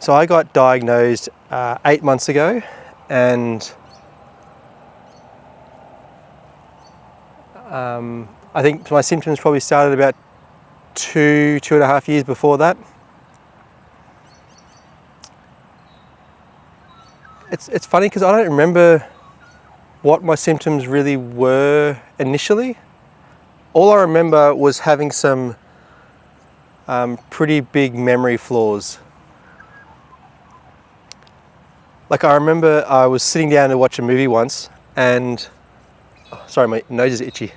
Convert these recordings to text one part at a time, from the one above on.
So I got diagnosed 8 months ago, and I think my symptoms probably started about two and a half years before that. It's funny because I don't remember what my symptoms really were initially. All I remember was having some pretty big memory flaws. Like, I remember I was sitting down to watch a movie once, and sorry, my nose is itchy.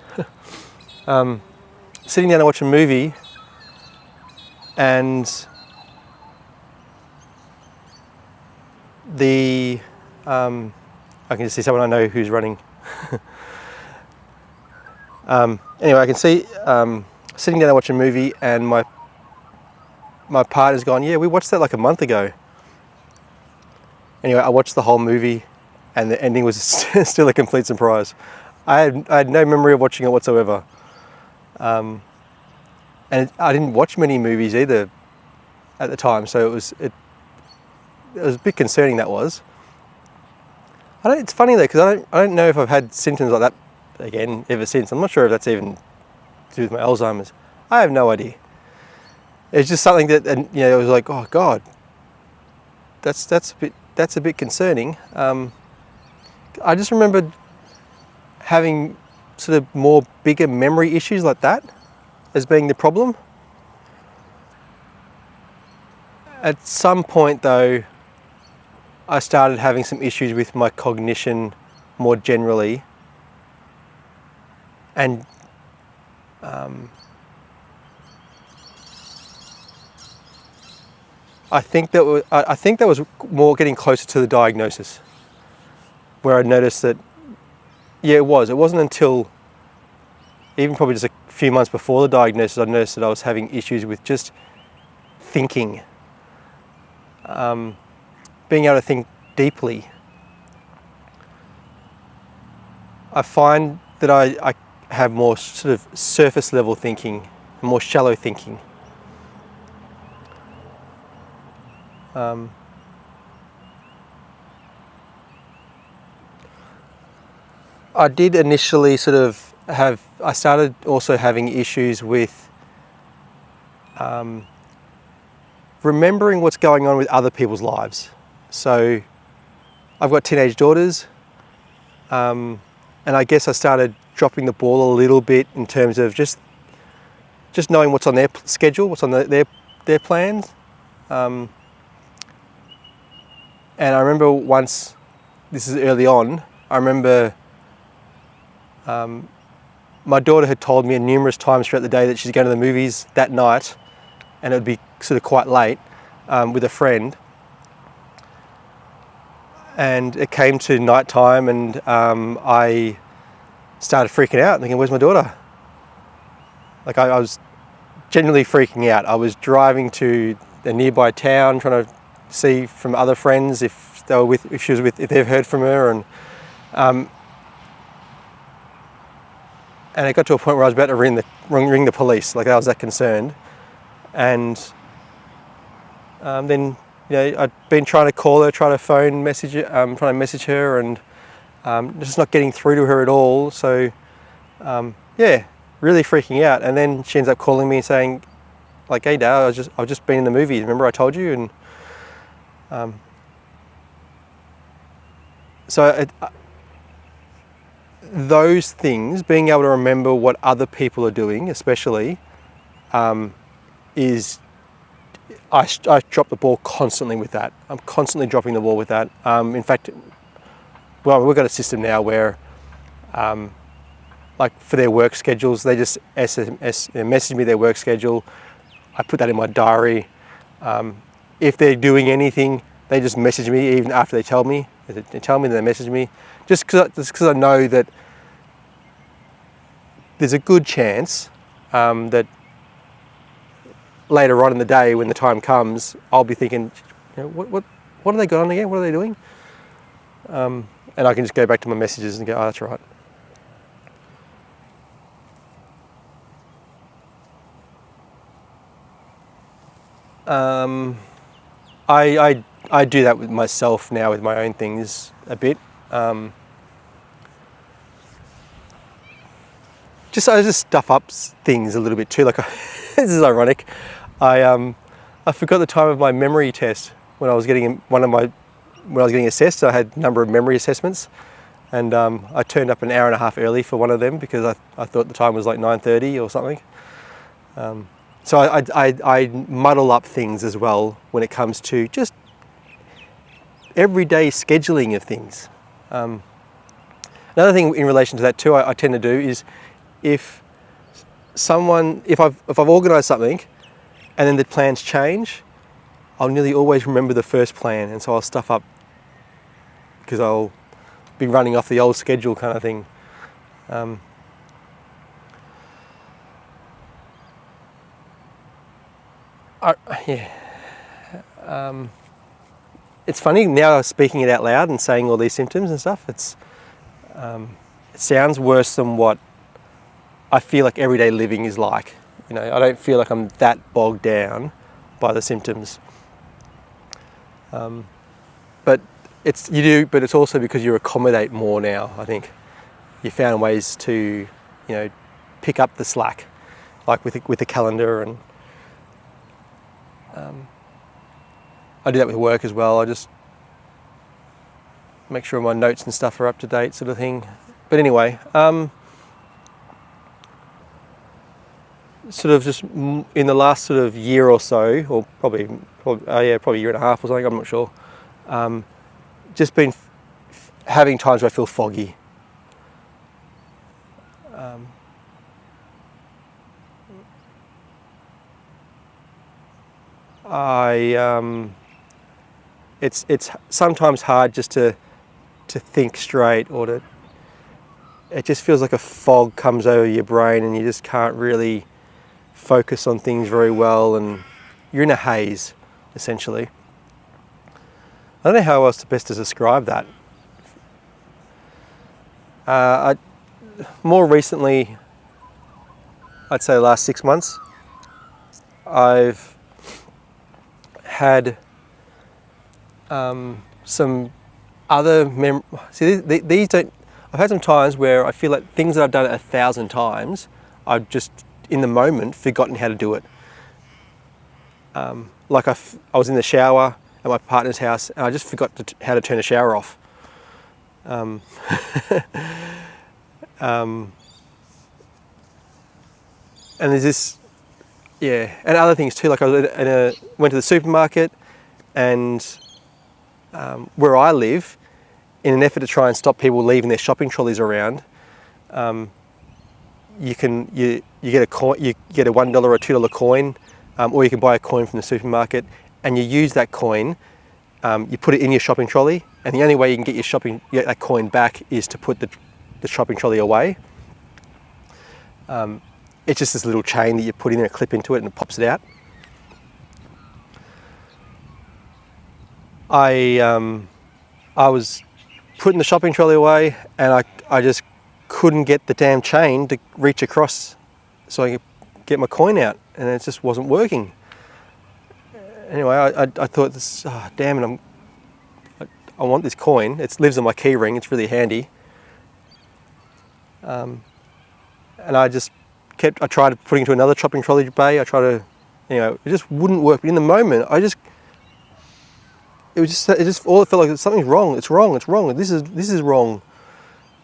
Sitting down to watch a movie, and I can just see someone I know who's running. Anyway, I can see sitting down to watch a movie, and my partner's gone, yeah, we watched that like a month ago. Anyway, I watched the whole movie, and the ending was still a complete surprise. I had no memory of watching it whatsoever. And I didn't watch many movies either at the time, so it was a bit concerning, that was. It's funny though, because I don't know if I've had symptoms like that again ever since. I'm not sure if that's even to do with my Alzheimer's. I have no idea. It's just something that, and it was like, oh God, that's a bit concerning. I just remembered having sort of more bigger memory issues like that as being the problem. At some point though, I started having some issues with my cognition more generally, and I think that was more getting closer to the diagnosis, where I noticed that, yeah, it wasn't until even probably just a few months before the diagnosis I noticed that I was having issues with just thinking, being able to think deeply. I find that I have more sort of surface level thinking, more shallow thinking. I did initially I started also having issues with remembering what's going on with other people's lives. So I've got teenage daughters, and I guess I started dropping the ball a little bit in terms of just knowing what's on their schedule, what's on their plans. And I remember once, this is early on, I remember my daughter had told me numerous times throughout the day that she's going to the movies that night, and it would be sort of quite late, with a friend. And it came to night time, and I started freaking out, thinking, where's my daughter? Like, I was genuinely freaking out. I was driving to a nearby town, trying to see from other friends if they've heard from her, and it got to a point where I was about to ring the police. Like, I was that concerned. And then I'd been trying to call her, trying to message her, and just not getting through to her at all. So really freaking out. And then she ends up calling me saying, like, hey Dale, I've just been in the movies. Remember I told you? And those things, being able to remember what other people are doing, especially, is I drop the ball constantly with that. I'm constantly dropping the ball with that. In fact, we've got a system now where, like, for their work schedules, they just message me their work schedule. I put that in my diary. If they're doing anything, they just message me even after they tell me. They tell me, then they message me. Just because I know that there's a good chance that later on in the day, when the time comes, I'll be thinking, what have they got on again? What are they doing? And I can just go back to my messages and go, oh, that's right. I do that with myself now with my own things a bit. I just stuff up things a little bit too. Like this is ironic. I forgot the time of my memory test when I was getting assessed. I had a number of memory assessments, and I turned up an hour and a half early for one of them because I thought the time was like 9:30 or something. So I muddle up things as well when it comes to just everyday scheduling of things. Another thing in relation to that too, I tend to do is if I've organised something and then the plans change, I'll nearly always remember the first plan, and so I'll stuff up because I'll be running off the old schedule kind of thing. It's funny now speaking it out loud and saying all these symptoms and stuff. It sounds worse than what I feel like everyday living is like. You know, I don't feel like I'm that bogged down by the symptoms. But it's also because you accommodate more now. I think you found ways to, pick up the slack, like with the calendar, and I do that with work as well. I just make sure my notes and stuff are up to date, sort of thing. But anyway, sort of just in the last sort of year or so, or probably a year and a half or something, I'm not sure, just been having times where I feel foggy. It's sometimes hard just to think straight, or it just feels like a fog comes over your brain and you just can't really focus on things very well, and you're in a haze essentially. I don't know how else best to describe that. More recently, I'd say the last 6 months, I've had some other these don't. I've had some times where I feel like things that I've done 1,000 times, I've just in the moment forgotten how to do it. Like I was in the shower at my partner's house and I just forgot how to turn the shower off. And there's this, and other things too. Like I went to the supermarket, and where I live, in an effort to try and stop people leaving their shopping trolleys around, you get a coin, you get a $1 or $2 coin, or you can buy a coin from the supermarket, and you use that coin. You put it in your shopping trolley, and the only way you can get that coin back is to put the shopping trolley away. It's just this little chain that you put in there, clip into it, and it pops it out. I was putting the shopping trolley away, and I just couldn't get the damn chain to reach across so I could get my coin out, and it just wasn't working. Anyway, I thought, damn it, I want this coin. It lives on my key ring. It's really handy. And I tried putting it into another shopping trolley bay. I tried to, it just wouldn't work. But in the moment, it felt like something's wrong. It's wrong. This is wrong.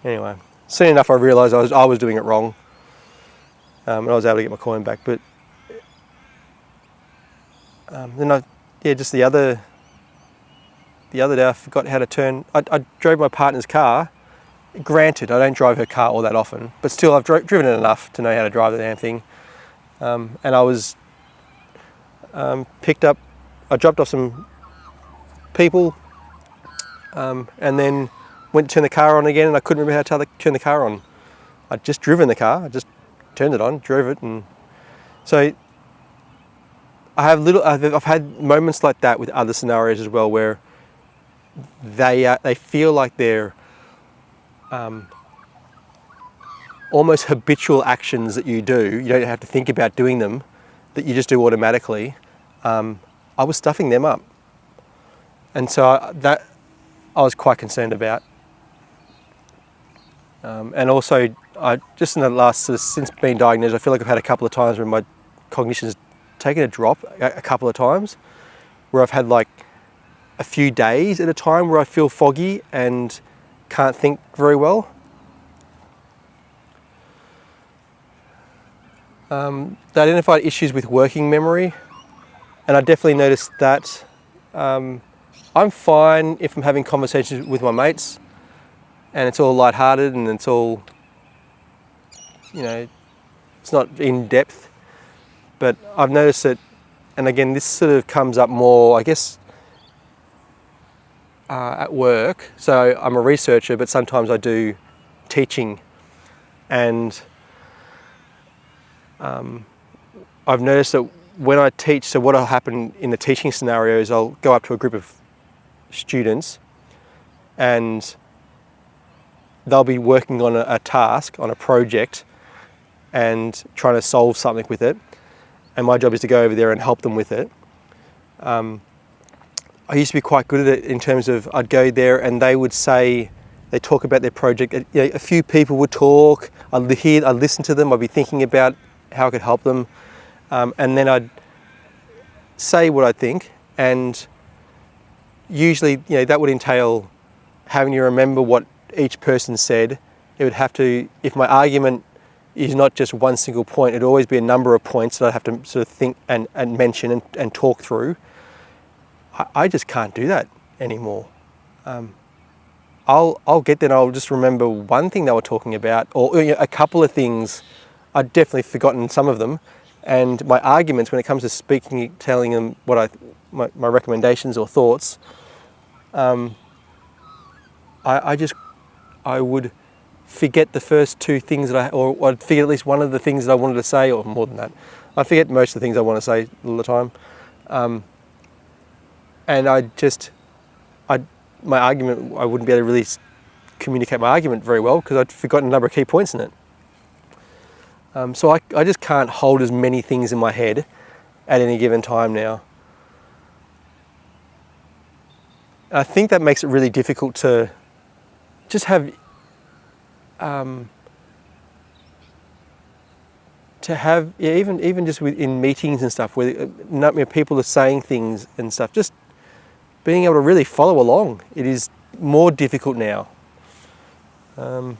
Anyway, soon enough I realised I was doing it wrong, and I was able to get my coin back. But then just the other day I forgot how to turn. I drove my partner's car. Granted, I don't drive her car all that often, but still I've driven it enough to know how to drive the damn thing. And I was picked up. I dropped off some people, and then went to turn the car on again, and I couldn't remember how to turn the car on. I'd just driven the car. I just turned it on, drove it, and so I've had moments like that with other scenarios as well, where they feel like they're almost habitual actions that you do. You don't have to think about doing them, that you just do automatically. I was stuffing them up. And so that I was quite concerned about. And also, just in the last, since being diagnosed, I feel like I've had a couple of times where my cognition's taken a drop, a couple of times, where I've had like a few days at a time where I feel foggy and can't think very well. They identified issues with working memory, and I definitely noticed that. I'm fine if I'm having conversations with my mates and it's all lighthearted and it's all, it's not in depth. But I've noticed that, and again, this sort of comes up more, I guess, at work. So I'm a researcher, but sometimes I do teaching, and I've noticed that when I teach, so what will happen in the teaching scenario is I'll go up to a group of students and they'll be working on a task, on a project, and trying to solve something with it. And my job is to go over there and help them with it. I used to be quite good at it in terms of I'd go there and they talk about their project. A few people would talk, I'd listen to them, I'd be thinking about how I could help them. And then I'd say what I think, and usually, that would entail having to remember what each person said. It would have to, if my argument is not just one single point, it'd always be a number of points that I'd have to sort of think and mention and talk through. I just can't do that anymore. I'll get there and I'll just remember one thing they were talking about, or a couple of things. I'd definitely forgotten some of them. And my arguments, when it comes to speaking, telling them what my recommendations or thoughts, I would forget the first two things or I'd forget at least one of the things that I wanted to say, or more than that. I forget most of the things I want to say all the time. And my argument, I wouldn't be able to really communicate my argument very well because I'd forgotten a number of key points in it. So I just can't hold as many things in my head at any given time now. I think that makes it really difficult to just have even just in meetings and stuff where people are saying things and stuff, just being able to really follow along. It is more difficult now. But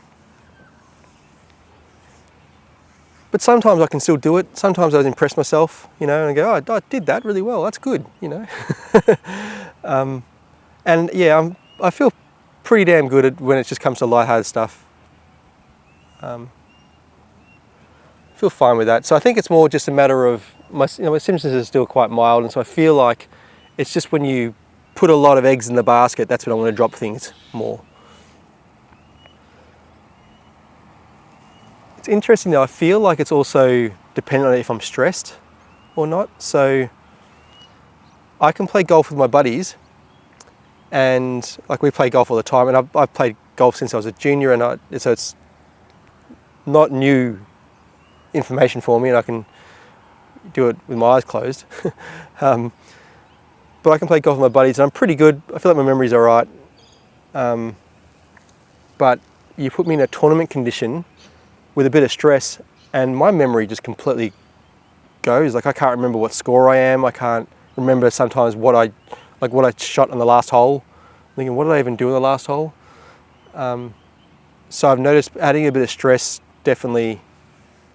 sometimes I can still do it. Sometimes I impress myself, and I go, oh, I did that really well. That's good, And yeah, I feel pretty damn good when it just comes to lighthearted stuff. Feel fine with that. So I think it's more just a matter of my symptoms are still quite mild, and so I feel like it's just when you put a lot of eggs in the basket, that's when I want to drop things more. It's interesting though, I feel like it's also dependent on if I'm stressed or not. So I can play golf with my buddies, and we play golf all the time, and I've played golf since I was a junior, and so it's not new information for me, and I can do it with my eyes closed. But I can play golf with my buddies, and I'm pretty good. I feel like my memory's all right. But you put me in a tournament condition with a bit of stress, and my memory just completely goes. I can't remember what score I am. I can't remember sometimes what I shot on the last hole. I'm thinking, what did I even do in the last hole? So I've noticed adding a bit of stress definitely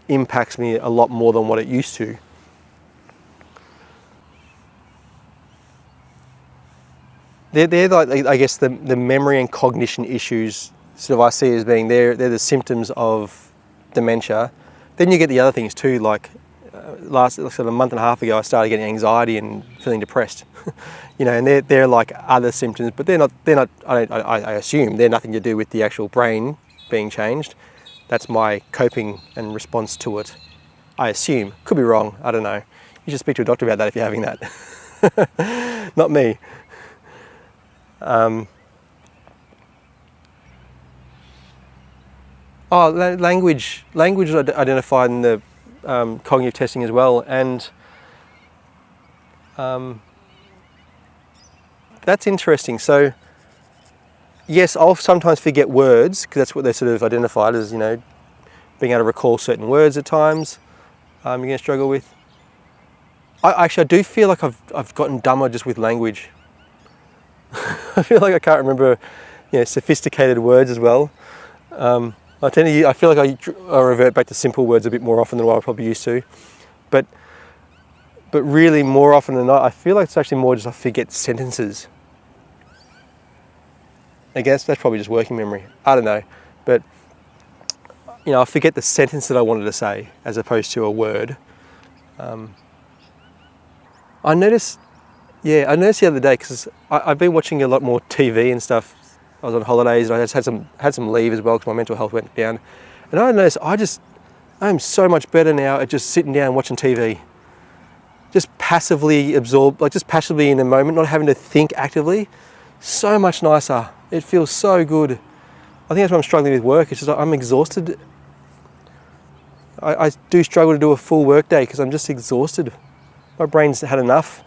impacts me a lot more than what it used to. They're like, I guess, the memory and cognition issues sort of I see as being they're the symptoms of dementia. Then you get the other things too, like a month and a half ago I started getting anxiety and feeling depressed. And they're like other symptoms, but they're not I assume they're nothing to do with the actual brain being changed. That's my coping and response to it. I assume. Could be wrong, I don't know. You should speak to a doctor about that if you're having that. Not me. Language was identified in the cognitive testing as well, and that's interesting. So, yes, I'll sometimes forget words because that's what they're sort of identified as, you know, being able to recall certain words at times. You're going to struggle with. I do feel like I've gotten dumber just with language. I feel like I can't remember, you know, sophisticated words as well. I feel like I revert back to simple words a bit more often than what I probably used to. But really, more often than not, I feel like it's actually more just I forget sentences. I guess that's probably just working memory. I don't know. But, you know, I forget the sentence that I wanted to say as opposed to a word. I noticed the other day, because I've been watching a lot more TV and stuff. I was on holidays and I just had some leave as well because my mental health went down. And I noticed I'm so much better now at just sitting down and watching TV. Just passively absorbed, like just passively in the moment, not having to think actively. So much nicer. It feels so good. I think that's why I'm struggling with work. It's just like I'm exhausted. I do struggle to do a full work day because I'm just exhausted. My brain's had enough.